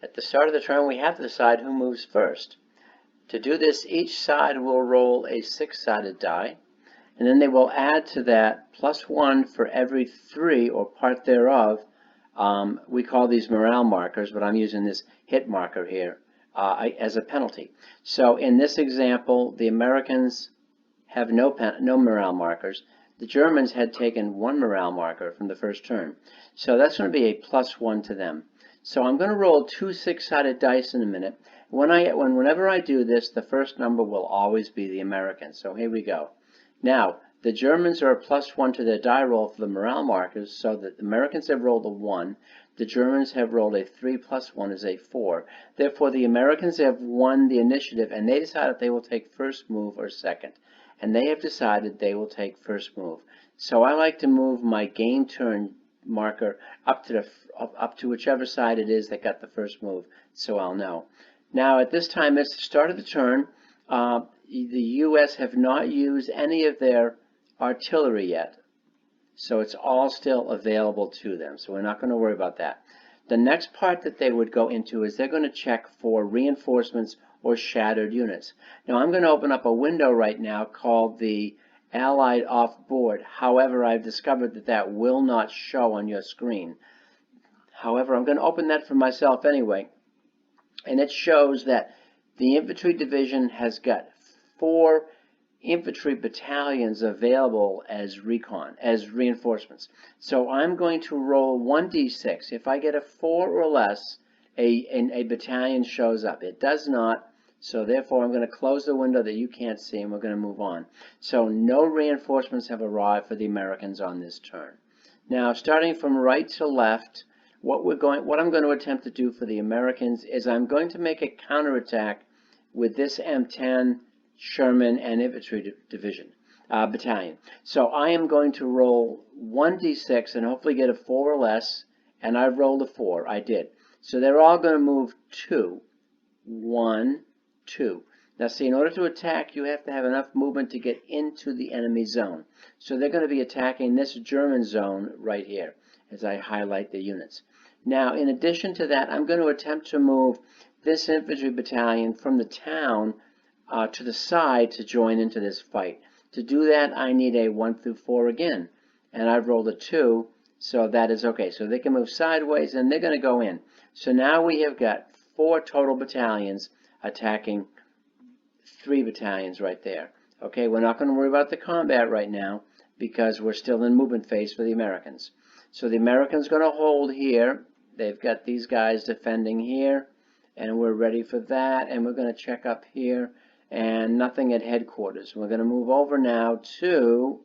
At the start of the turn, we have to decide who moves first. To do this, each side will roll a six-sided die, and then they will add to that +1 for every 3 or part thereof. We call these morale markers, but I'm using this hit marker here as a penalty. So in this example, the Americans have no morale markers. The Germans had taken 1 morale marker from the first turn. So that's going to be a +1 to them. So I'm going to roll 2 six-sided dice in a minute. Whenever I do this, the first number will always be the Americans. So here we go. Now, the Germans are a +1 to their die roll for the morale markers, so that the Americans have rolled a 1. The Germans have rolled a 3 + 1 is a 4. Therefore, the Americans have won the initiative, and they decide if they will take first move or second. And they have decided they will take first move. So I like to move my game turn marker up to whichever side it is that got the first move, so I'll know. Now at this time, it's the start of the turn. The U.S. have not used any of their artillery yet, so it's all still available to them, so we're not going to worry about that. The next part that they would go into is they're going to check for reinforcements or shattered units. Now I'm going to open up a window right now called the Allied off board. However, I've discovered that that will not show on your screen. However, I'm going to open that for myself anyway, and it shows that the infantry division has got 4 infantry battalions available as reinforcements. So I'm going to roll 1d6. If I get a 4 or less, a battalion shows up. It does not, so therefore I'm going to close the window that you can't see, and we're going to move on. So no reinforcements have arrived for the Americans on this turn. Now, starting from right to left, what I'm going to attempt to do for the Americans is I'm going to make a counterattack with this M10 Sherman and infantry battalion. So I am going to roll 1d6 and hopefully get a 4 or less, and I've rolled a 4. I did. So they're all going to move 2. 1, 2. Now see, in order to attack, you have to have enough movement to get into the enemy zone. So they're going to be attacking this German zone right here as I highlight the units. Now, in addition to that, I'm going to attempt to move this infantry battalion from the town to the side to join into this fight. To do that, I need a 1 through 4 again, and I've rolled a 2, so that is okay. So they can move sideways, and they're going to go in. So now we have got 4 total battalions attacking 3 battalions right there. Okay, we're not going to worry about the combat right now because we're still in movement phase for the Americans. So the Americans are going to hold here. They've got these guys defending here, and we're ready for that, and we're going to check up here, and nothing at headquarters. We're going to move over now to